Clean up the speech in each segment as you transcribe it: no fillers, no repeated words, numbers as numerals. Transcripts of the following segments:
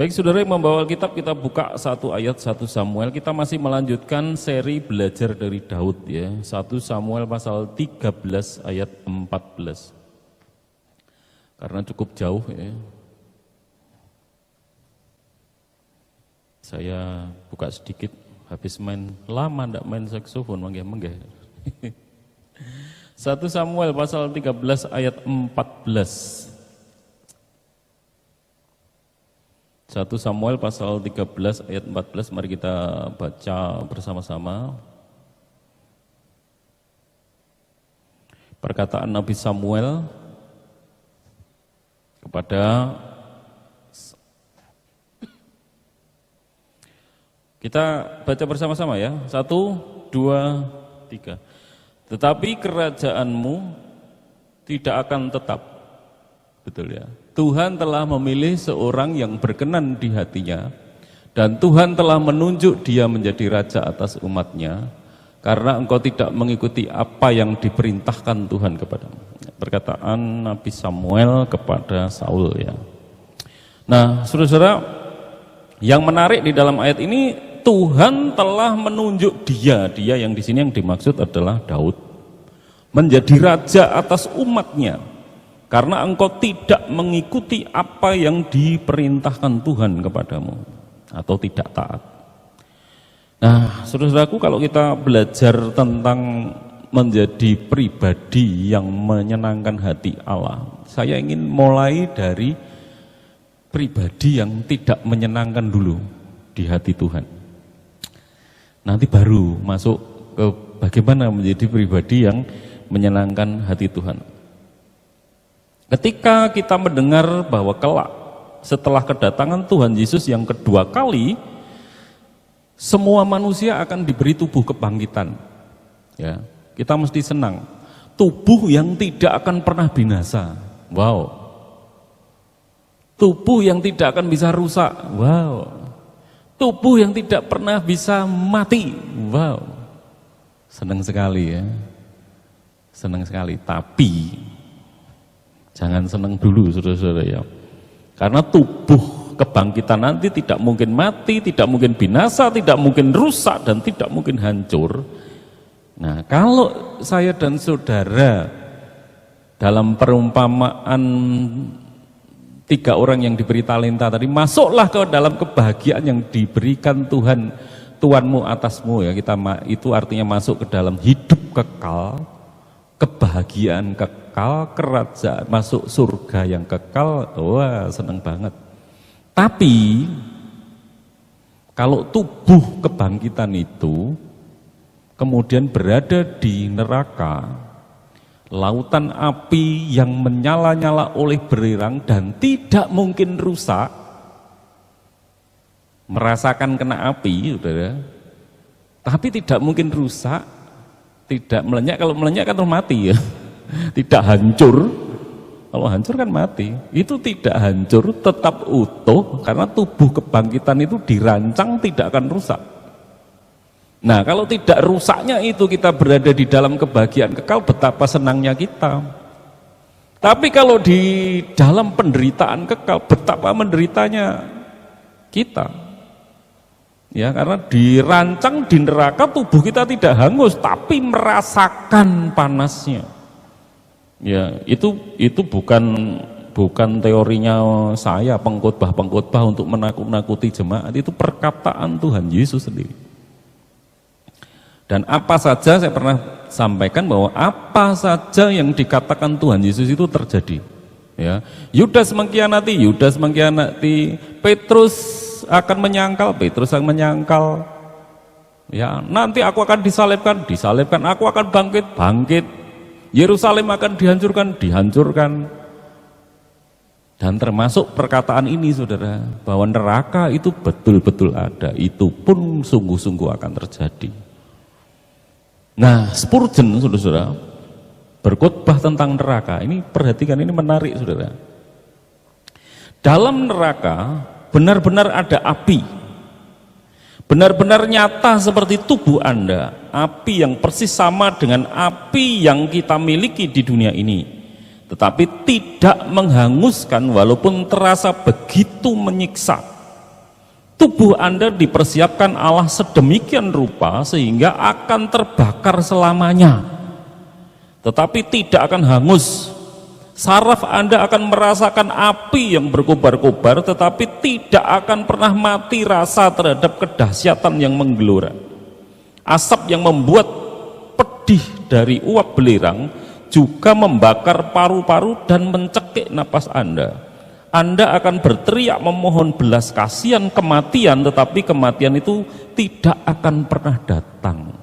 Baik saudara yang membawa Alkitab, kita buka satu ayat 1 Samuel. Kita masih melanjutkan seri belajar dari Daud ya. 1 Samuel pasal 13 ayat 14. Karena cukup jauh ya. Saya buka sedikit, habis main lama ndak main saksofon menggeh-menggeh. 1 Samuel pasal 13 ayat 14. 1 Samuel pasal 13 ayat 14, mari kita baca bersama-sama. Perkataan Nabi Samuel kepada, kita baca bersama-sama ya. 1, 2, 3. Tetapi kerajaanmu tidak akan tetap. Betul ya. Tuhan telah memilih seorang yang berkenan di hatinya, dan Tuhan telah menunjuk dia menjadi raja atas umatnya, karena engkau tidak mengikuti apa yang diperintahkan Tuhan kepadamu. Perkataan Nabi Samuel kepada Saul ya. Nah, saudara-saudara, yang menarik di dalam ayat ini, Tuhan telah menunjuk dia yang di sini yang dimaksud adalah Daud, menjadi raja atas umatnya. Karena engkau tidak mengikuti apa yang diperintahkan Tuhan kepadamu, atau tidak taat. Nah, saudara-saudaraku, kalau kita belajar tentang menjadi pribadi yang menyenangkan hati Allah, saya ingin mulai dari pribadi yang tidak menyenangkan dulu di hati Tuhan. Nanti baru masuk ke bagaimana menjadi pribadi yang menyenangkan hati Tuhan. Ketika kita mendengar bahwa kelak setelah kedatangan Tuhan Yesus yang kedua kali, semua manusia akan diberi tubuh kebangkitan. Ya, kita mesti senang. Tubuh yang tidak akan pernah binasa. Wow. Tubuh yang tidak akan bisa rusak. Wow. Tubuh yang tidak pernah bisa mati. Wow. Senang sekali ya. Senang sekali. Tapi jangan senang dulu saudara-saudara ya. Karena tubuh kebangkitan nanti tidak mungkin mati, tidak mungkin binasa, tidak mungkin rusak, dan tidak mungkin hancur. Nah, kalau saya dan saudara dalam perumpamaan 3 orang yang diberi talenta tadi, masuklah ke dalam kebahagiaan yang diberikan Tuhan, Tuhanmu atasmu ya. Itu artinya masuk ke dalam hidup kekal, kebahagiaan kekal, kerajaan, masuk surga yang kekal. Wah, senang banget. Tapi kalau tubuh kebangkitan itu kemudian berada di neraka, lautan api yang menyala-nyala oleh belerang dan tidak mungkin rusak, merasakan kena api, saudara, tapi tidak mungkin rusak, tidak melenyap. Kalau melenyap kan mati ya. Tidak hancur. Kalau hancur kan mati. Itu tidak hancur, tetap utuh, karena tubuh kebangkitan itu dirancang tidak akan rusak. Nah, kalau tidak rusaknya itu kita berada di dalam kebahagiaan kekal, betapa senangnya kita. Tapi kalau di dalam penderitaan kekal, betapa menderitanya kita. Ya, karena dirancang di neraka, tubuh kita tidak hangus, tapi merasakan panasnya. Ya, itu bukan teorinya saya, pengkhotbah untuk menakut-nakuti jemaat. Itu perkataan Tuhan Yesus sendiri. Dan apa saja, saya pernah sampaikan bahwa apa saja yang dikatakan Tuhan Yesus itu terjadi. Ya, Yudas mengkhianati, Petrus akan menyangkal. Ya, nanti aku akan disalibkan, aku akan bangkit. Yerusalem akan dihancurkan. Dan termasuk perkataan ini saudara, bahwa neraka itu betul-betul ada, itu pun sungguh-sungguh akan terjadi. Nah, Spurgeon saudara, berkhotbah tentang neraka, ini perhatikan, ini menarik saudara. Dalam neraka benar-benar ada api, benar-benar nyata seperti tubuh Anda, api yang persis sama dengan api yang kita miliki di dunia ini, tetapi tidak menghanguskan walaupun terasa begitu menyiksa. tubuh Anda dipersiapkan Allah sedemikian rupa sehingga akan terbakar selamanya, tetapi tidak akan hangus. Saraf Anda akan merasakan api yang berkobar-kobar, tetapi tidak akan pernah mati rasa terhadap kedahsyatan yang menggelora. Asap yang membuat pedih dari uap belerang juga membakar paru-paru dan mencekik napas Anda. Anda akan berteriak memohon belas kasihan kematian, tetapi kematian itu tidak akan pernah datang.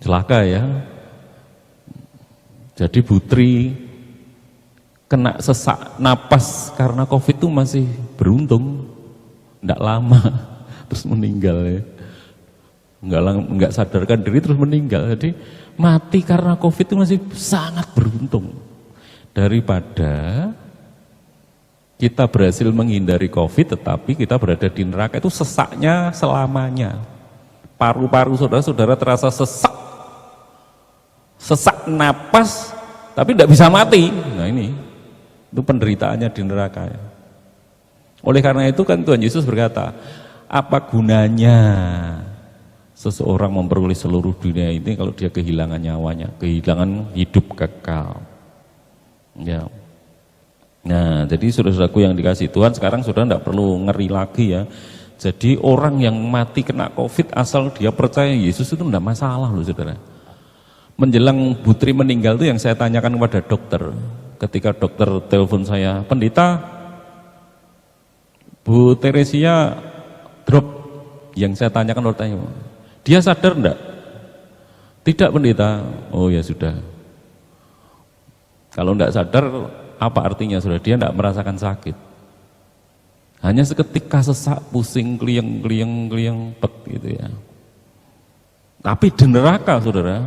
Celaka ya. Jadi Putri kena sesak napas karena COVID itu masih beruntung, tidak lama terus meninggal ya. Enggak sadarkan diri terus meninggal. Jadi mati karena COVID itu masih sangat beruntung daripada kita berhasil menghindari COVID tetapi kita berada di neraka, itu sesaknya selamanya. Paru-paru saudara-saudara terasa sesak napas tapi tidak bisa mati. Nah ini itu penderitaannya di neraka ya. Oleh karena itu kan Tuhan Yesus berkata, apa gunanya seseorang memperoleh seluruh dunia ini kalau dia kehilangan nyawanya, kehilangan hidup kekal ya. Nah jadi saudara-saudaraku yang dikasih Tuhan, sekarang saudara tidak perlu ngeri lagi ya. Jadi orang yang mati kena COVID asal dia percaya Yesus itu tidak masalah loh saudara. Menjelang Putri meninggal itu yang saya tanyakan kepada dokter, ketika dokter telepon saya, pendeta Bu Teresia drop, yang saya tanyakan dokternya, dia sadar enggak? Tidak pendeta. Oh ya sudah, kalau enggak sadar apa artinya sudah? Dia enggak merasakan sakit, hanya seketika sesak, pusing, klieng pet gitu ya. Tapi di neraka saudara,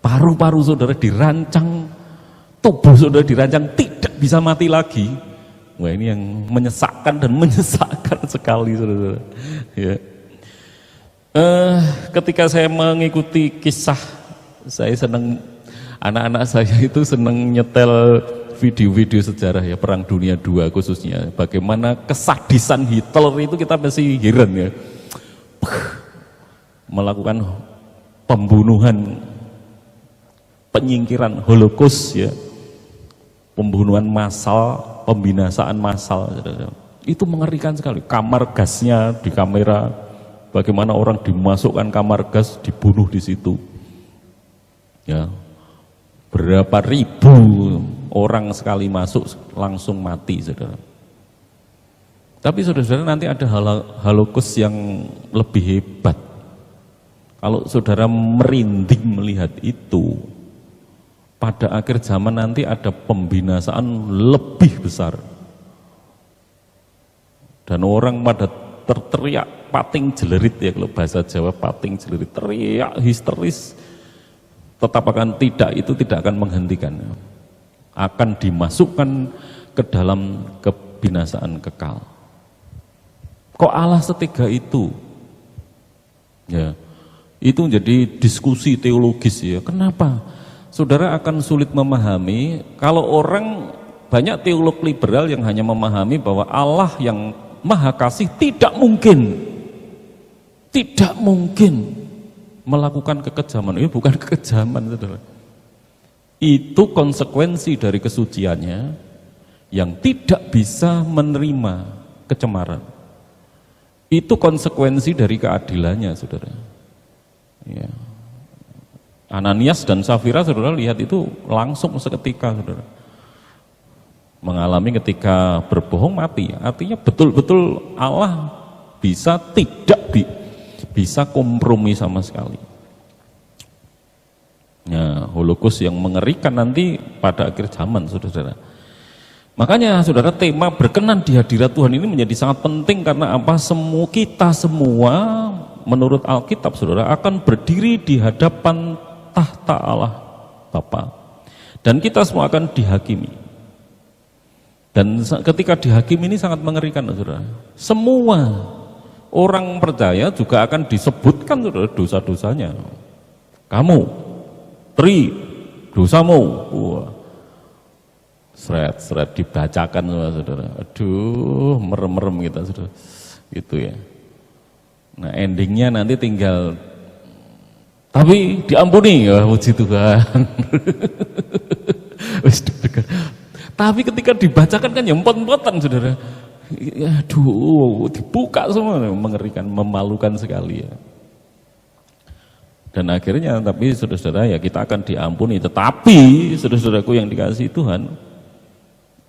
paru-paru saudara dirancang, tubuh saudara dirancang tidak bisa mati lagi. Wah ini yang menyesakkan dan menyesakkan sekali saudara. Ya. Ketika saya mengikuti kisah, saya senang, anak-anak saya itu senang nyetel video-video sejarah ya, Perang Dunia II khususnya. Bagaimana kesadisan Hitler itu kita masih heran ya. Melakukan pembunuhan, penyingkiran, Holocaust ya, pembunuhan massal, pembinasaan massal, itu mengerikan sekali. Kamar gasnya di kamera, bagaimana orang dimasukkan kamar gas, dibunuh di situ. Ya, berapa ribu orang sekali masuk langsung mati, saudara. Tapi saudara-saudara nanti ada Holocaust yang lebih hebat. Kalau saudara merinding melihat itu, pada akhir zaman nanti ada pembinasaan lebih besar. Dan orang pada terteriak pating jelerit ya, kalau bahasa Jawa pating jelerit, teriak histeris. Tetap akan itu tidak akan menghentikan. Akan dimasukkan ke dalam kebinasaan kekal. Kok Allah setega itu? Ya, itu menjadi diskusi teologis ya. Kenapa? Saudara akan sulit memahami kalau orang, banyak teolog liberal yang hanya memahami bahwa Allah yang Maha Kasih tidak mungkin melakukan kekejaman. Ini bukan kekejaman, saudara. Itu konsekuensi dari kesuciannya yang tidak bisa menerima kecemaran. Itu konsekuensi dari keadilannya, saudara. Ya. Ananias dan Safira, saudara lihat itu langsung seketika, saudara. Mengalami ketika berbohong mati. Artinya betul-betul Allah tidak bisa kompromi sama sekali. Ya, Holocaust yang mengerikan nanti pada akhir zaman, saudara. Makanya saudara, tema berkenan di hadirat Tuhan ini menjadi sangat penting karena apa? Kita semua menurut Alkitab, saudara, akan berdiri di hadapan tahta Allah Bapa, dan kita semua akan dihakimi. Dan ketika dihakimi ini sangat mengerikan, saudara. Semua orang percaya juga akan disebutkan, saudara, dosa-dosanya. Kamu, Tri, dosamu. Wah. Seret-seret dibacakan sama saudara. Aduh, merem-merem kita saudara. Gitu ya. Nah endingnya nanti tinggal, tapi diampuni, ya puji Tuhan. Tapi ketika dibacakan kan ya empot-empotan saudara. Aduh, dibuka semua, mengerikan, memalukan sekali ya. Dan akhirnya tapi saudara-saudara ya kita akan diampuni. Tetapi saudara-saudaraku yang dikasihi Tuhan,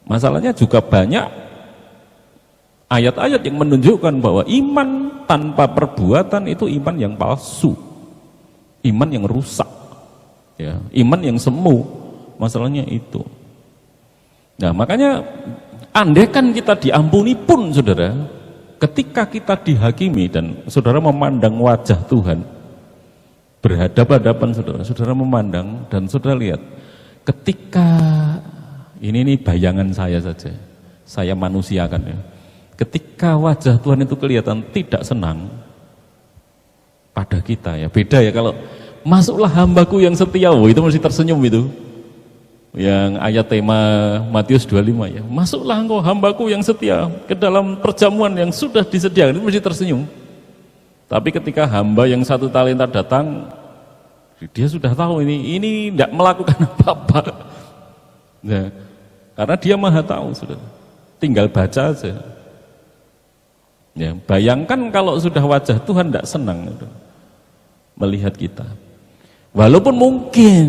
masalahnya juga banyak ayat-ayat yang menunjukkan bahwa iman tanpa perbuatan itu iman yang palsu, iman yang rusak, ya, iman yang semu. Masalahnya itu. Nah makanya andaikan kita diampuni pun saudara, ketika kita dihakimi dan saudara memandang wajah Tuhan, berhadapan-hadapan saudara memandang dan saudara lihat, ketika ini bayangan saya saja, saya manusiakan ya. Ketika wajah Tuhan itu kelihatan tidak senang pada kita ya, beda ya kalau masuklah hambaku yang setia, itu mesti tersenyum itu. Yang ayat tema Matius 25 ya, masuklah engkau hambaku yang setia ke dalam perjamuan yang sudah disediakan, itu mesti tersenyum. Tapi ketika hamba yang 1 talenta datang, dia sudah tahu ini tidak melakukan apa-apa. Nah, karena dia maha tahu, sudah tinggal baca aja. Ya, bayangkan kalau sudah wajah Tuhan tidak senang melihat kita. Walaupun mungkin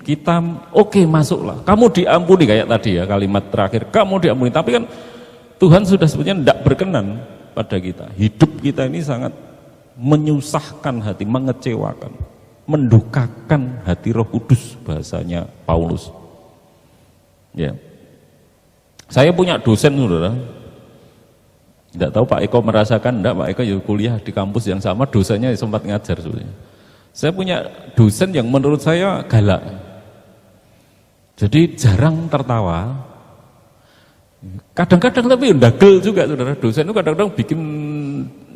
kita oke, masuklah, kamu diampuni kayak tadi ya kalimat terakhir, kamu diampuni. Tapi kan Tuhan sudah sebetulnya tidak berkenan pada kita. Hidup kita ini sangat menyusahkan hati, mengecewakan, mendukakan hati Roh Kudus, bahasanya Paulus. Ya, saya punya dosen saudara. Tidak tahu Pak Eko merasakan, enggak, Pak Eko ya kuliah di kampus yang sama, dosennya sempat ngajar sebenarnya. Saya punya dosen yang menurut saya galak. Jadi jarang tertawa. Kadang-kadang tapi ndagel juga saudara. Dosen itu kadang-kadang bikin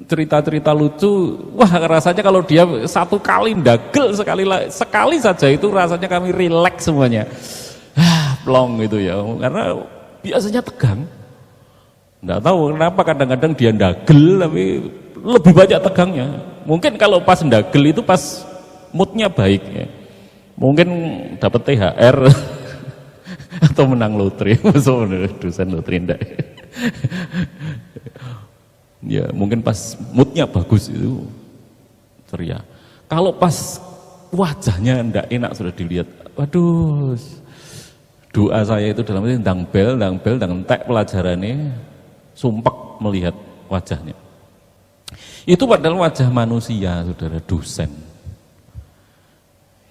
cerita-cerita lucu. Wah, rasanya kalau dia satu kali ndagel sekali saja itu rasanya kami rileks semuanya. Plong gitu ya. Karena biasanya tegang. Nggak tahu kenapa kadang-kadang dia ndagel tapi lebih banyak tegangnya. Mungkin kalau pas ndagel itu pas moodnya baik ya. Mungkin dapat THR atau menang lotre. Dosen lotre enggak. Ya, mungkin pas moodnya bagus itu ceria. Kalau pas wajahnya enggak enak sudah dilihat. Waduh. Doa saya itu dalam arti ndang bel entek pelajarannya. Sumpek melihat wajahnya. Itu padahal wajah manusia, saudara, dosen.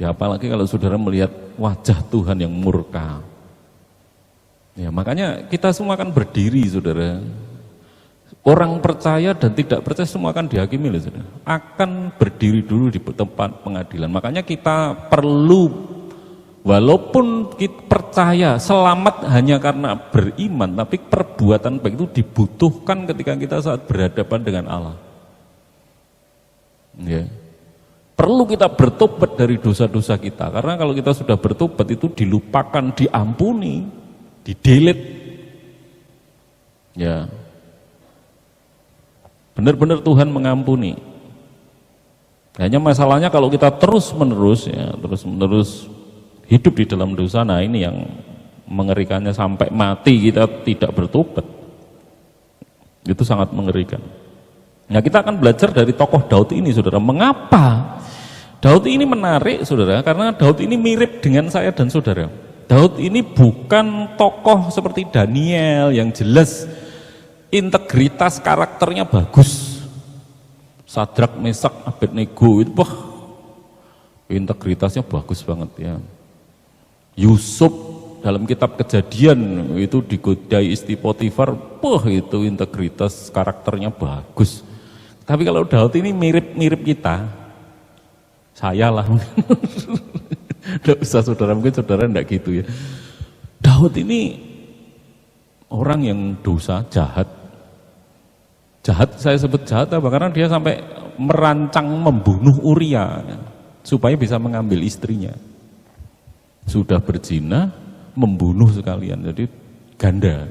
Ya apalagi kalau saudara melihat wajah Tuhan yang murka. Ya makanya kita semua akan berdiri, saudara. Orang percaya dan tidak percaya semua akan dihakimi, saudara. Akan berdiri dulu di tempat pengadilan. Makanya kita perlu, walaupun kita percaya selamat hanya karena beriman, tapi perbuatan baik itu dibutuhkan ketika kita saat berhadapan dengan Allah. Ya. Perlu kita bertobat dari dosa-dosa kita, karena kalau kita sudah bertobat itu dilupakan, diampuni, di-delete. Ya. Benar-benar Tuhan mengampuni. Hanya masalahnya kalau kita terus-menerus hidup di dalam dosa, nah ini yang mengerikannya, sampai mati kita tidak bertobat. Itu sangat mengerikan. Nah kita akan belajar dari tokoh Daud ini, saudara. Mengapa Daud ini menarik, saudara? Karena Daud ini mirip dengan saya dan saudara. Daud ini bukan tokoh seperti Daniel yang jelas integritas karakternya bagus. Sadrak, Mesak, Abednego itu integritasnya bagus banget ya. Yusuf dalam kitab Kejadian itu digodai istri Potifar, itu integritas karakternya bagus. Tapi kalau Daud ini mirip kita, saya lah. Tidak usah saudara, mungkin saudara enggak gitu ya. Daud ini orang yang dosa, jahat. Jahat, saya sebut jahat apa? Karena dia sampai merancang membunuh Uria supaya bisa mengambil istrinya. Sudah berzina, membunuh sekalian, jadi ganda.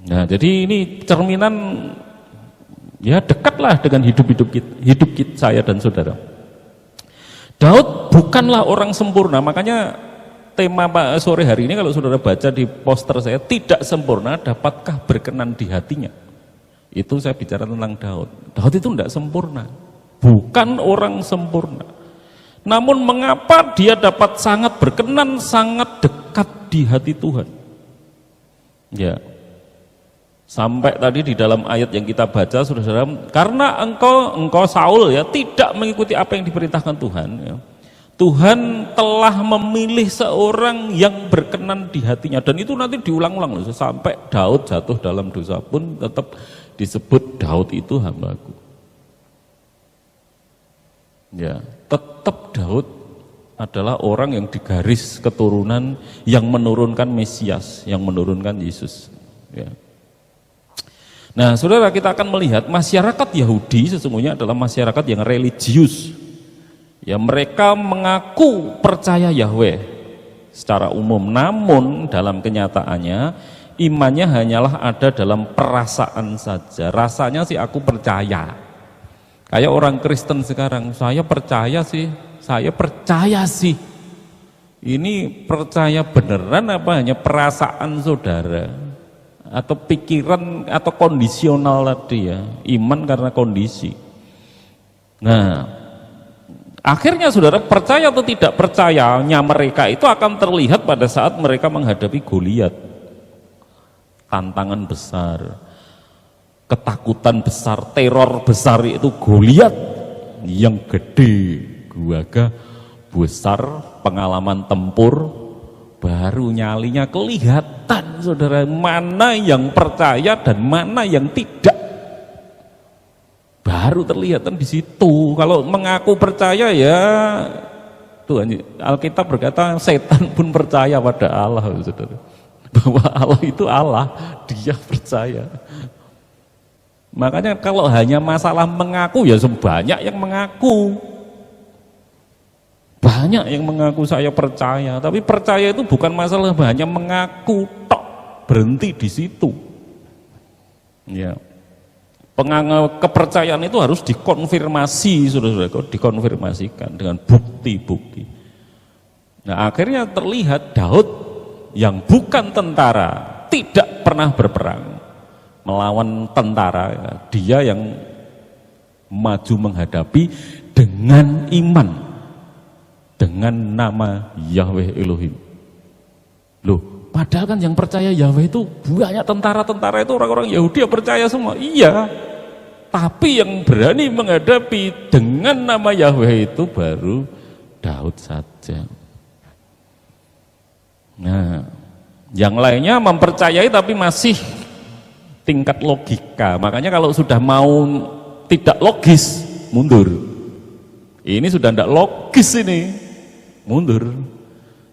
Nah, jadi ini cerminan ya dekatlah dengan hidup kita, saya dan saudara. Daud bukanlah orang sempurna, makanya tema Pak sore hari ini kalau saudara baca di poster saya, tidak sempurna dapatkah berkenan di hatinya. Itu saya bicara tentang Daud. Daud itu tidak sempurna, bukan orang sempurna. Namun mengapa dia dapat sangat berkenan, sangat dekat di hati Tuhan? Ya, sampai tadi di dalam ayat yang kita baca, saudara, karena engkau Saul ya tidak mengikuti apa yang diperintahkan Tuhan. Ya. Tuhan telah memilih seorang yang berkenan di hatinya, dan itu nanti diulang-ulang loh, sampai Daud jatuh dalam dosa pun tetap disebut Daud itu hambaku. Ya, tetap Daud adalah orang yang digaris keturunan yang menurunkan Mesias, yang menurunkan Yesus. Ya. Nah, saudara, kita akan melihat masyarakat Yahudi sesungguhnya adalah masyarakat yang religius. Ya, mereka mengaku percaya Yahweh secara umum, namun dalam kenyataannya imannya hanyalah ada dalam perasaan saja. Rasanya sih aku percaya. Kayak orang Kristen sekarang, saya percaya sih. Ini percaya beneran apa hanya perasaan saudara? Atau pikiran atau kondisional tadi ya, iman karena kondisi. Nah, akhirnya saudara, percaya atau tidak percayanya mereka itu akan terlihat pada saat mereka menghadapi Goliat, tantangan besar, ketakutan besar, teror besar, itu Goliat yang gede, gagah, besar, pengalaman tempur. Baru nyalinya kelihatan, saudara, mana yang percaya dan mana yang tidak. Baru terlihat di situ. Kalau mengaku percaya ya, Tuhan Alkitab berkata setan pun percaya pada Allah, saudara. Bahwa Allah itu Allah, dia percaya. Makanya kalau hanya masalah mengaku ya sebanyak yang mengaku. Banyak yang mengaku saya percaya, tapi percaya itu bukan masalah hanya mengaku tok, berhenti di situ. Ya. Kepercayaan itu harus dikonfirmasi, saudara-saudara, dikonfirmasikan dengan bukti-bukti. Nah, akhirnya terlihat Daud yang bukan tentara, tidak pernah berperang melawan tentara, ya. Dia yang maju menghadapi dengan iman, dengan nama Yahweh Elohim. Loh, padahal kan yang percaya Yahweh itu banyak tentara-tentara itu orang-orang Yahudi yang percaya semua. Iya, tapi yang berani menghadapi dengan nama Yahweh itu baru Daud saja. Nah, yang lainnya mempercayai tapi masih tingkat logika. Makanya kalau sudah mau tidak logis, mundur. Ini sudah tidak logis ini. Mundur.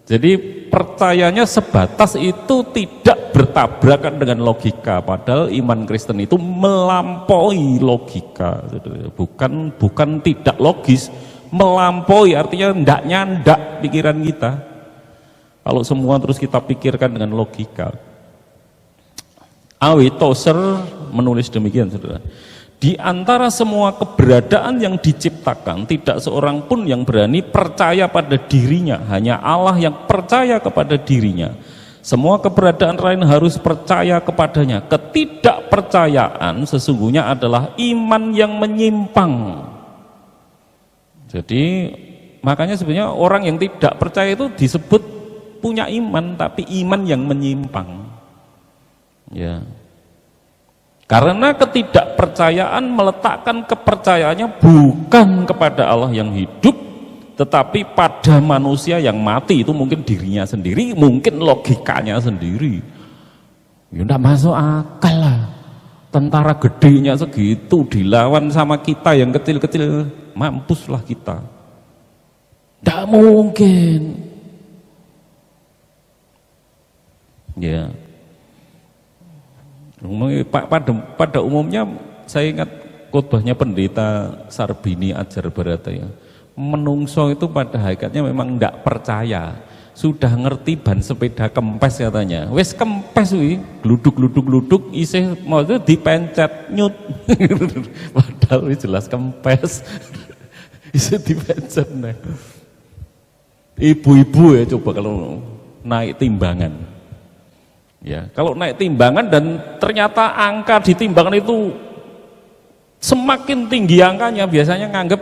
Jadi percayanya sebatas itu, tidak bertabrakan dengan logika. Padahal iman Kristen itu melampaui logika. Bukan tidak logis, melampaui artinya ndak nyandak pikiran kita. Kalau semua terus kita pikirkan dengan logika. A.W. Tozer menulis demikian, saudara. Di antara semua keberadaan yang diciptakan, tidak seorang pun yang berani percaya pada dirinya, hanya Allah yang percaya kepada dirinya. Semua keberadaan lain harus percaya kepadanya. Ketidakpercayaan sesungguhnya adalah iman yang menyimpang. Jadi makanya sebenarnya orang yang tidak percaya itu disebut punya iman, tapi iman yang menyimpang. Ya. Karena ketidakpercayaan meletakkan kepercayaannya bukan kepada Allah yang hidup, tetapi pada manusia yang mati. Itu mungkin dirinya sendiri, mungkin logikanya sendiri. Ya enggak masuk akal lah. Tentara gedenya segitu dilawan sama kita yang kecil-kecil, mampuslah kita. Enggak mungkin. Ya. Pada umumnya saya ingat khotbahnya pendeta Sarbini Ajar Barata ya. Menungso itu pada hakikatnya memang tidak percaya, sudah ngerti ban sepeda kempes katanya. Wes kempes wi, gluduk isih mau itu dipencet nyut. Padahal jelas kempes. Isih dipencet nih. Ibu-ibu ya coba kalau naik timbangan. Ya, kalau naik timbangan dan ternyata angka di timbangan itu semakin tinggi angkanya, biasanya nganggep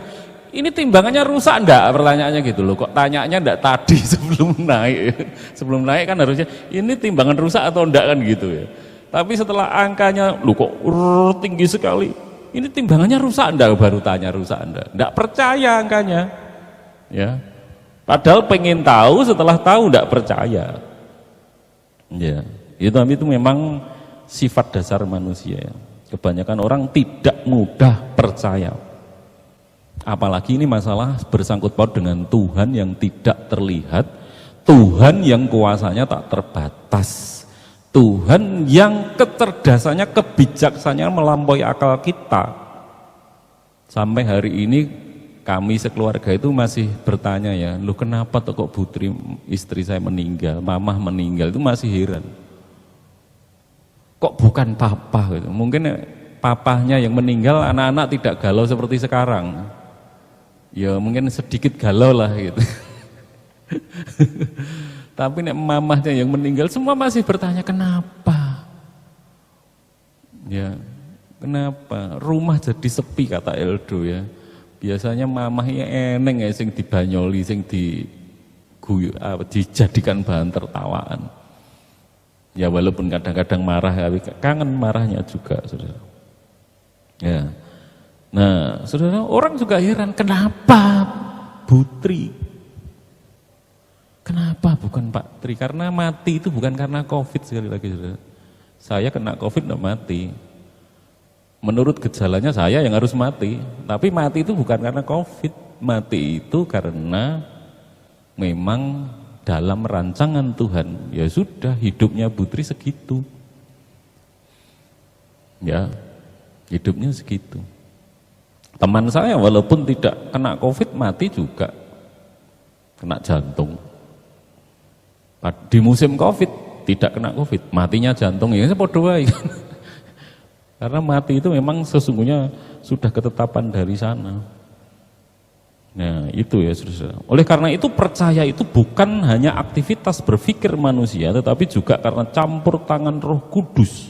ini timbangannya rusak enggak, pertanyaannya gitu loh. Kok tanyanya enggak tadi sebelum naik. Sebelum naik kan harusnya ini timbangan rusak atau enggak kan gitu ya. Tapi setelah angkanya lu kok tinggi sekali, ini timbangannya rusak enggak, baru tanya rusak enggak. Enggak percaya angkanya. Ya. Padahal pengen tahu, setelah tahu enggak percaya. Ya, itu memang sifat dasar manusia ya. Kebanyakan orang tidak mudah percaya. Apalagi ini masalah bersangkut paut dengan Tuhan yang tidak terlihat, Tuhan yang kuasanya tak terbatas, Tuhan yang kecerdasannya, kebijaksananya melampaui akal kita. Sampai hari ini kami sekeluarga itu masih bertanya ya, lu kenapa tuh kok Putri istri saya meninggal, mamah meninggal, itu masih heran. Kok bukan papa gitu. Mungkin papahnya yang meninggal, anak-anak tidak galau seperti sekarang. Ya mungkin sedikit galau lah gitu. Tapi nek mamahnya yang meninggal semua masih bertanya kenapa? Ya, kenapa? Rumah jadi sepi kata Eldo ya. Biasanya mamahnya eneng ya sing dibanyoli, sing dijadikan bahan tertawaan. Ya walaupun kadang-kadang marah, tapi kangen marahnya juga, saudara. Ya. Nah, saudara, orang juga heran, kenapa Putri? Kenapa bukan Pak Tri? Karena mati itu bukan karena COVID sekali lagi, saudara. Saya kena COVID enggak mati. Menurut gejalanya saya yang harus mati, tapi mati itu bukan karena COVID. Mati itu karena memang dalam rancangan Tuhan. Ya sudah, hidupnya Putri segitu. Ya, hidupnya segitu. Teman saya walaupun tidak kena COVID mati juga kena jantung. Di musim COVID tidak kena COVID, matinya jantung, ya podo wae. Karena mati itu memang sesungguhnya sudah ketetapan dari sana. Nah itu ya saudara. Oleh karena itu percaya itu bukan hanya aktivitas berpikir manusia, tetapi juga karena campur tangan Roh Kudus.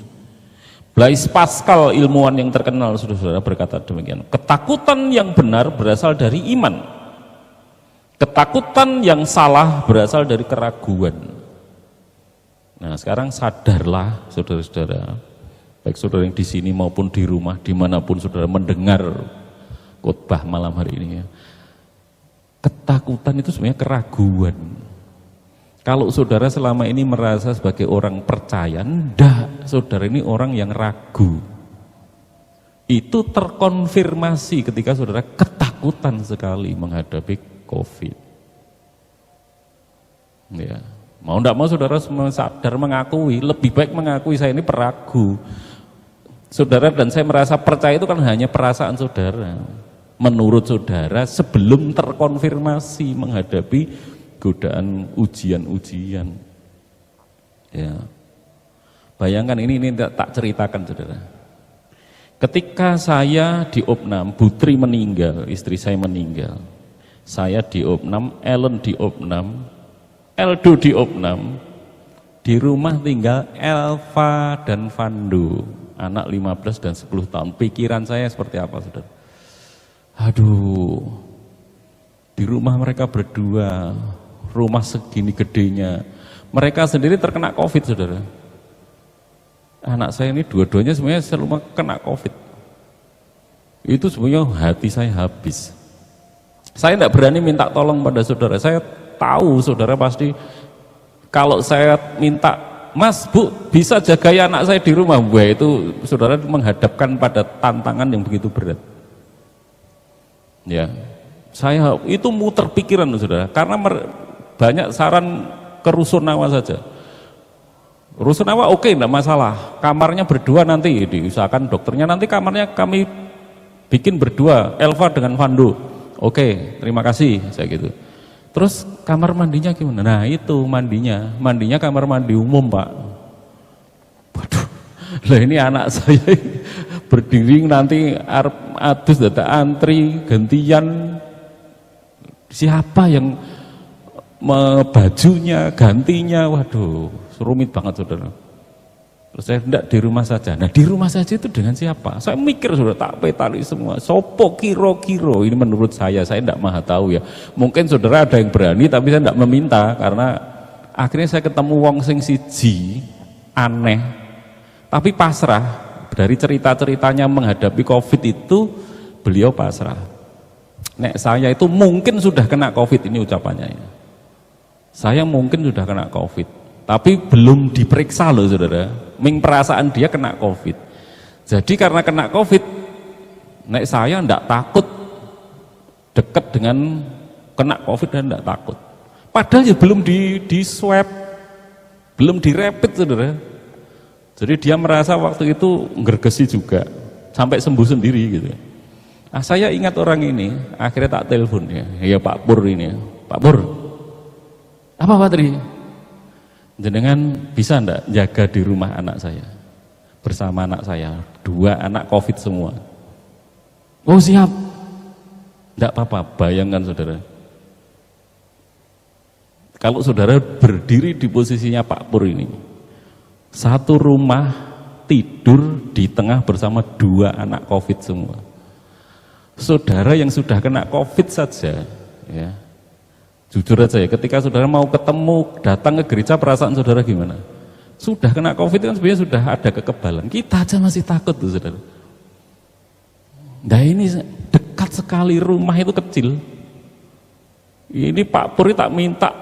Blaise Pascal, ilmuwan yang terkenal, saudara-saudara, berkata demikian. Ketakutan yang benar berasal dari iman. Ketakutan yang salah berasal dari keraguan. Nah sekarang sadarlah saudara-saudara, baik saudara yang di sini maupun di rumah, dimanapun saudara mendengar khotbah malam hari ini ya. Ketakutan itu sebenarnya keraguan. Kalau saudara selama ini merasa sebagai orang percaya, enggak, saudara ini orang yang ragu. Itu terkonfirmasi ketika saudara ketakutan sekali menghadapi COVID. Ya, mau enggak mau saudara sadar mengakui, lebih baik mengakui saya ini peragu. Saudara dan saya merasa percaya itu kan hanya perasaan saudara. Menurut saudara sebelum terkonfirmasi menghadapi godaan ujian-ujian. Ya. Bayangkan ini tak ceritakan saudara. Ketika saya di Opnam, Putri meninggal, istri saya meninggal. Saya di Opnam, Ellen di Opnam, Eldo di Opnam. Di rumah tinggal Elva dan Vando, anak 15 dan 10 tahun. Pikiran saya seperti apa saudara? Aduh, di rumah mereka berdua, rumah segini gedenya, mereka sendiri terkena COVID saudara. Anak saya ini dua-duanya sebenarnya selalu kena COVID. Itu sebenarnya hati saya habis. Saya tidak berani minta tolong pada saudara. Saya tahu saudara pasti kalau saya minta, Mas, Bu, bisa jaga anak saya di rumah, wah itu saudara menghadapkan pada tantangan yang begitu berat. Ya, saya itu muter pikiran saudara, karena banyak saran ke rusunawa saja. Rusunawa oke, enggak masalah, kamarnya berdua nanti, diusahakan dokternya nanti kamarnya kami bikin berdua, Elva dengan Vando. Oke, terima kasih, saya gitu. Terus kamar mandinya gimana? Nah itu mandinya kamar mandi umum Pak. Waduh, lah ini anak saya berdiri nanti adus data antri gantian, siapa yang bajunya gantinya, waduh rumit banget saudara. Terus saya tidak di rumah saja. Nah di rumah saja itu dengan siapa? Saya mikir sudah tak petali semua. Sopo kiro-kiro ini menurut saya tidak maha tahu ya. Mungkin saudara ada yang berani tapi saya tidak meminta karena akhirnya saya ketemu wong sing siji aneh tapi pasrah. Dari cerita-ceritanya menghadapi COVID itu beliau pasrah. Nek saya itu mungkin sudah kena COVID, ini ucapannya ya. Saya mungkin sudah kena COVID tapi belum diperiksa loh saudara. Ming perasaan dia kena COVID. Jadi karena kena COVID, nek saya ndak takut dekat dengan kena COVID dan ndak takut. Padahal ya belum di swab, belum di rapid saudara. Jadi dia merasa waktu itu ngergesi juga, sampai sembuh sendiri gitu. Nah, saya ingat orang ini, akhirnya tak telepon ya Pak Pur ini, Pak Pur, apa Pak Tri? Jenengan bisa ndak jaga di rumah anak saya bersama anak saya, 2 anak COVID semua. Oh siap. Ndak apa-apa, bayangkan saudara. Kalau saudara berdiri di posisinya Pak Pur ini, satu rumah tidur di tengah bersama 2 anak COVID semua. Saudara yang sudah kena COVID saja, ya. Jujur aja ya, ketika saudara mau ketemu, datang ke gereja, perasaan saudara gimana? Sudah kena COVID kan sebenarnya sudah ada kekebalan. Kita aja masih takut tuh saudara. Nah ini dekat sekali, rumah itu kecil. Ini Pak Puri tak minta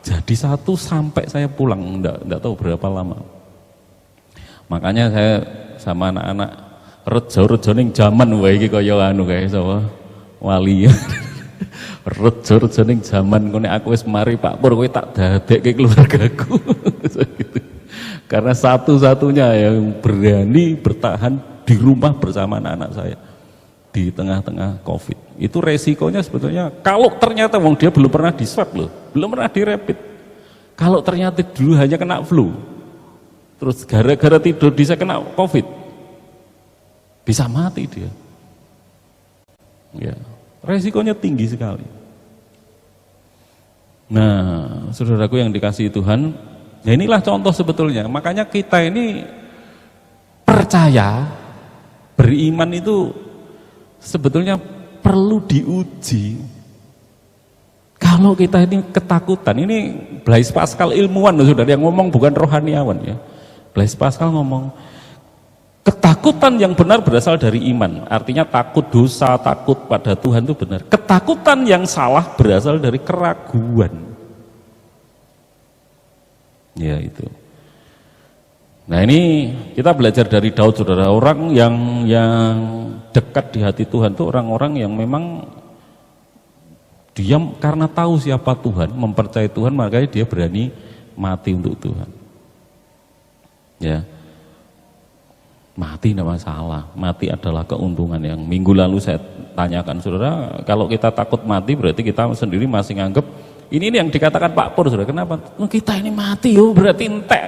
jadi satu sampai saya pulang, enggak tahu berapa lama. Makanya saya sama anak-anak rejo-rejo ning jaman wae iki kaya anu kae sapa wali. Rejo-rejo ning jaman kene aku wis mari Pak Pur kowe tak dadekke keluargaku. Gitu. Karena satu-satunya yang berani bertahan di rumah bersama anak-anak saya di tengah-tengah COVID. Itu resikonya sebetulnya kalau ternyata wong dia belum pernah di swab loh, belum pernah di rapid. Kalau ternyata dulu hanya kena flu, terus gara-gara tidur bisa kena COVID, bisa mati dia. Ya, resikonya tinggi sekali. Nah, saudaraku yang dikasihi Tuhan, ya inilah contoh sebetulnya. Makanya kita ini percaya, beriman itu sebetulnya perlu diuji. Kalau kita ini ketakutan, ini Blaise Pascal ilmuwan loh saudara yang ngomong, bukan rohaniawan ya. Blaise Pascal ngomong, ketakutan yang benar berasal dari iman. Artinya takut dosa, takut pada Tuhan itu benar. Ketakutan yang salah berasal dari keraguan. Ya itu. Nah ini kita belajar dari Daud saudara. Orang yang dekat di hati Tuhan itu orang-orang yang memang dia karena tahu siapa Tuhan, mempercayai Tuhan, makanya dia berani mati untuk Tuhan. Ya. Mati tidak masalah, mati adalah keuntungan. Yang minggu lalu saya tanyakan saudara, kalau kita takut mati berarti kita sendiri masih nganggep ini yang dikatakan Pak Pur saudara. Kenapa? Kita ini mati berarti entek,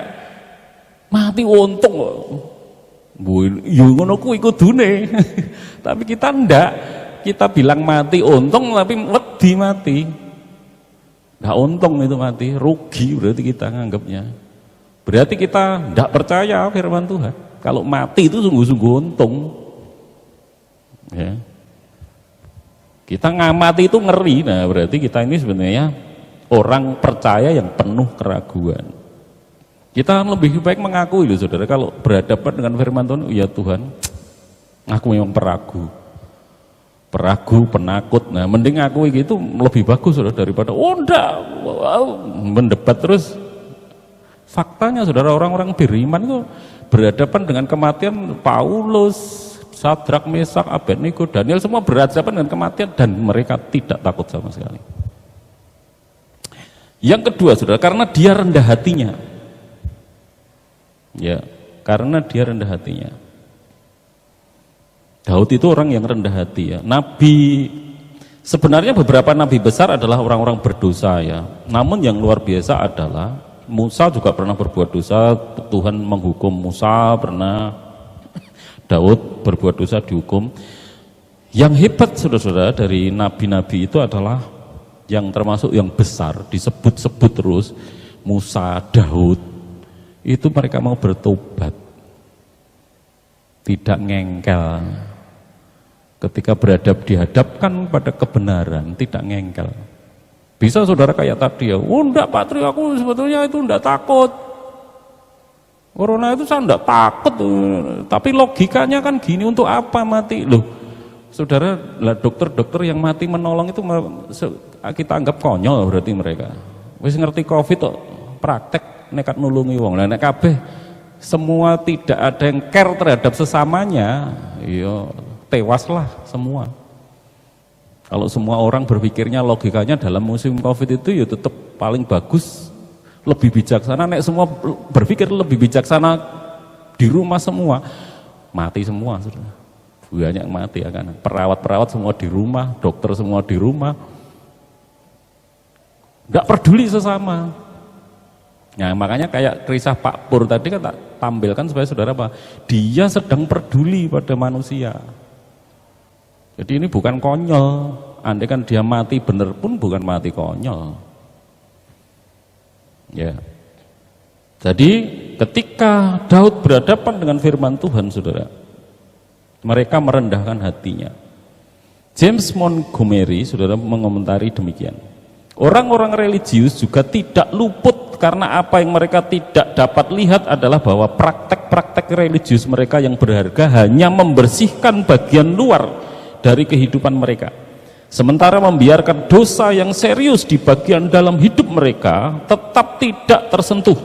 mati untung kok. Yo ngono kuwi kudune. Tapi kita ndak, kita bilang mati untung tapi wedi mati. Ndak untung itu mati, rugi berarti kita nganggapnya. Berarti kita ndak percaya firman Tuhan. Kalau mati itu sungguh-sungguh untung. Ya. Kita ngamati itu ngeri. Nah, berarti kita ini sebenarnya orang percaya yang penuh keraguan. Kita lebih baik mengakui loh saudara, kalau berhadapan dengan firman Tuhan, ya Tuhan, aku memang peragu, penakut. Nah, mending akui gitu lebih bagus saudara daripada enggak mendebat terus. Faktanya saudara, orang-orang beriman itu berhadapan dengan kematian. Paulus, Sadrak, Mesak, Abednego, Daniel semua berhadapan dengan kematian dan mereka tidak takut sama sekali. Yang kedua saudara, karena dia rendah hatinya. Ya, karena dia rendah hatinya. Daud itu orang yang rendah hati ya. Nabi Sebenarnya beberapa nabi besar adalah orang-orang berdosa ya. Namun yang luar biasa adalah Musa juga pernah berbuat dosa, Tuhan menghukum Musa, pernah Daud berbuat dosa dihukum. Yang hebat saudara-saudara dari nabi-nabi itu adalah yang termasuk yang besar, disebut-sebut terus, Musa, Daud, itu mereka mau bertobat, tidak ngengkel. Ketika dihadapkan pada kebenaran, tidak ngengkel. Bisa saudara kayak tadi ya, oh enggak Patri, aku sebetulnya itu enggak takut. Corona itu saya enggak takut. Tapi logikanya kan gini, untuk apa mati? Loh, saudara, lah dokter-dokter yang mati menolong itu kita anggap konyol berarti mereka. Wis ngerti Covid kok praktek nekat nulungi wong. Lah nek kabeh semua tidak ada yang care terhadap sesamanya, iya tewaslah semua. Kalau semua orang berpikirnya logikanya dalam musim Covid itu ya tetap paling bagus, lebih bijaksana. Nek semua berpikir lebih bijaksana di rumah semua, mati semua sudah. Banyak mati ya kan. Perawat-perawat semua di rumah, dokter semua di rumah. Enggak peduli sesama. Nah, makanya kayak kisah Pak Pur tadi kan tak tampilkan supaya saudara apa? Dia sedang peduli pada manusia. Jadi ini bukan konyol, andai kan dia mati bener pun bukan mati konyol. Ya. Jadi ketika Daud berhadapan dengan firman Tuhan, saudara, mereka merendahkan hatinya. James Montgomery, saudara, mengomentari demikian. Orang-orang religius juga tidak luput karena apa yang mereka tidak dapat lihat adalah bahwa praktek-praktek religius mereka yang berharga hanya membersihkan bagian luar dari kehidupan mereka, sementara membiarkan dosa yang serius di bagian dalam hidup mereka tetap tidak tersentuh.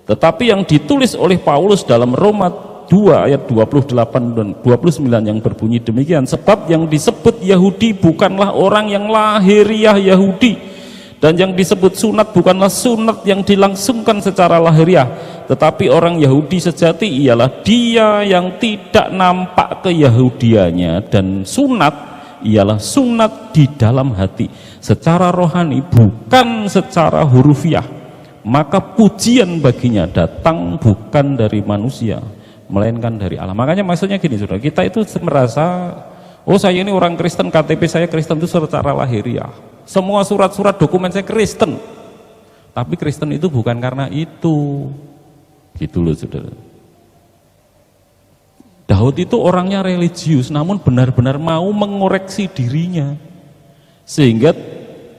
Tetapi yang ditulis oleh Paulus dalam Roma 2 ayat 28 dan 29 yang berbunyi demikian, sebab yang disebut Yahudi bukanlah orang yang lahiriah Yahudi, dan yang disebut sunat bukanlah sunat yang dilangsungkan secara lahiriah, tetapi orang Yahudi sejati ialah dia yang tidak nampak keyahudiannya, dan sunat ialah sunat di dalam hati secara rohani, bukan secara hurufiah. Maka pujian baginya datang bukan dari manusia melainkan dari Allah. Makanya maksudnya gini saudara, kita itu merasa, oh saya ini orang Kristen, KTP saya Kristen itu secara lahiriah, semua surat-surat dokumen saya Kristen. Tapi Kristen itu bukan karena itu. Gitu loh saudara. Daud itu orangnya religius, namun benar-benar mau mengoreksi dirinya, sehingga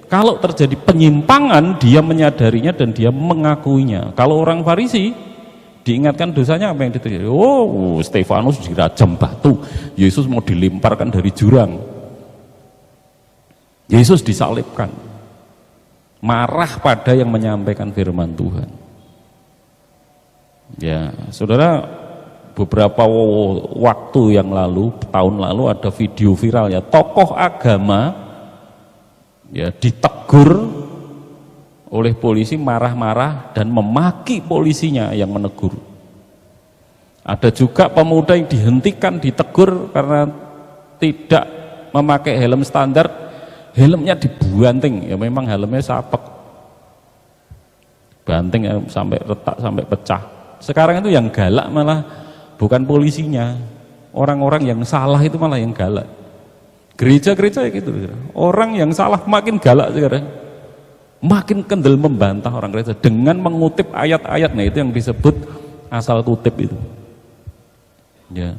kalau terjadi penyimpangan dia menyadarinya dan dia mengakuinya. Kalau orang Farisi diingatkan dosanya, apa yang terjadi? Oh, Stefanus dirajam batu, Yesus mau dilemparkan dari jurang, Yesus disalibkan. Marah pada yang menyampaikan firman Tuhan. Ya, saudara, beberapa waktu yang lalu, tahun lalu ada video viral ya, tokoh agama ya ditegur oleh polisi, marah-marah dan memaki polisinya yang menegur. Ada juga pemuda yang dihentikan, ditegur karena tidak memakai helm standar, helmnya dibanting, ya memang helmnya sapek, banting ya, sampai retak, sampai pecah. Sekarang itu yang galak malah bukan polisinya, orang-orang yang salah itu malah yang galak. Gereja-gereja ya gitu, orang yang salah makin galak sekarang, makin kendel membantah orang gereja dengan mengutip ayat-ayat. Nah itu yang disebut asal kutip itu. Ya.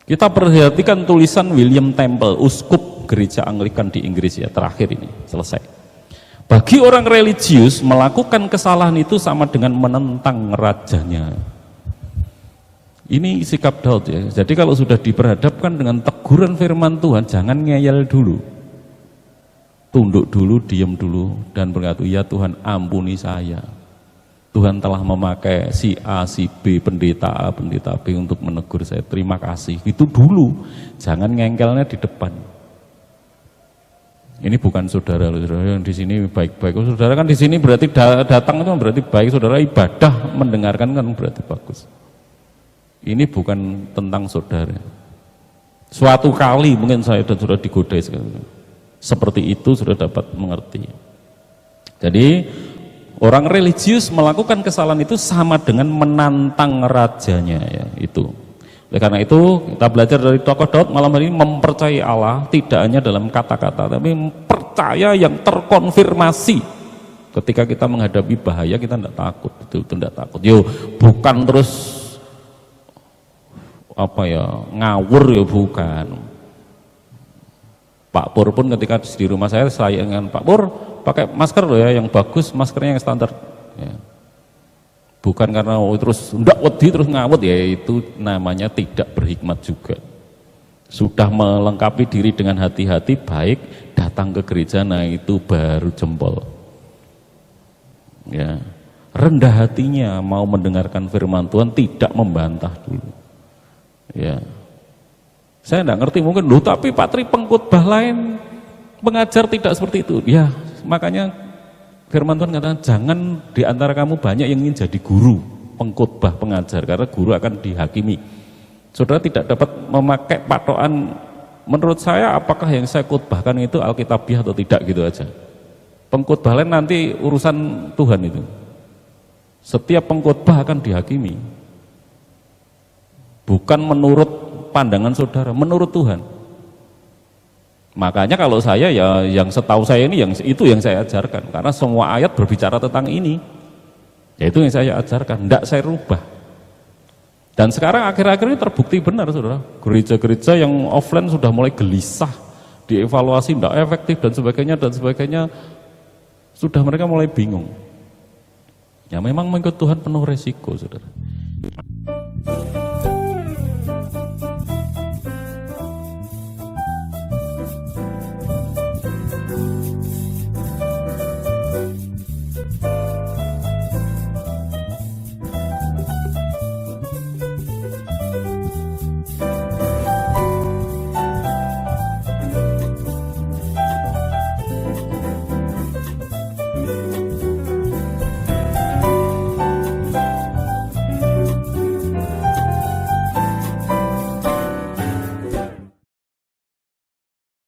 Kita perhatikan tulisan William Temple, uskup gereja Anglikan di Inggris ya, terakhir ini selesai. Bagi orang religius melakukan kesalahan itu sama dengan menentang rajanya. Ini sikap Daud ya. Jadi kalau sudah diperhadapkan dengan teguran firman Tuhan, jangan ngeyel dulu, tunduk dulu, diam dulu, dan berkata, ya Tuhan ampuni saya. Tuhan telah memakai si A, si B, pendeta A, pendeta B untuk menegur saya, terima kasih. Itu dulu, jangan ngengkelnya di depan. Ini bukan saudara yang di sini baik-baik. Saudara kan di sini berarti datang itu berarti baik, saudara ibadah mendengarkan kan berarti bagus. Ini bukan tentang saudara. Suatu kali mungkin saya sudah digodai seperti itu, sudah dapat mengerti. Jadi orang religius melakukan kesalahan itu sama dengan menantang rajanya, ya itu. Oleh karena itu kita belajar dari tokoh Daud malam hari ini mempercayai Allah tidak hanya dalam kata-kata, tapi percaya yang terkonfirmasi. Ketika kita menghadapi bahaya kita tidak takut, betul-betul tidak takut. Yo, bukan terus apa ya, ngawur ya, bukan. Pak Pur pun ketika di rumah saya dengan Pak Pur pakai masker loh ya, yang bagus, maskernya yang standar ya. Bukan karena terus ndak wedi terus ngawut, ya itu namanya tidak berhikmat juga. Sudah melengkapi diri dengan hati-hati baik, datang ke gereja, nah itu baru jempol ya. Rendah hatinya mau mendengarkan firman Tuhan, tidak membantah dulu ya. Saya enggak ngerti mungkin, loh tapi Pak Tri pengkhotbah lain mengajar tidak seperti itu ya. Makanya firman Tuhan katakan jangan di antara kamu banyak yang ingin jadi guru, pengkhotbah, pengajar, karena guru akan dihakimi. Saudara tidak dapat memakai patokan menurut saya apakah yang saya khotbahkan itu alkitabiah atau tidak, gitu aja. Pengkhotbah lain nanti urusan Tuhan itu. Setiap pengkhotbah akan dihakimi. Bukan menurut pandangan saudara, menurut Tuhan. Makanya kalau saya ya yang setahu saya ini itu yang saya ajarkan, karena semua ayat berbicara tentang ini. Ya itu yang saya ajarkan, tidak saya rubah. Dan sekarang akhir-akhir ini terbukti benar, saudara. Gereja-gereja yang offline sudah mulai gelisah, dievaluasi tidak efektif dan sebagainya, sudah mereka mulai bingung. Ya memang mengikut Tuhan penuh resiko, saudara.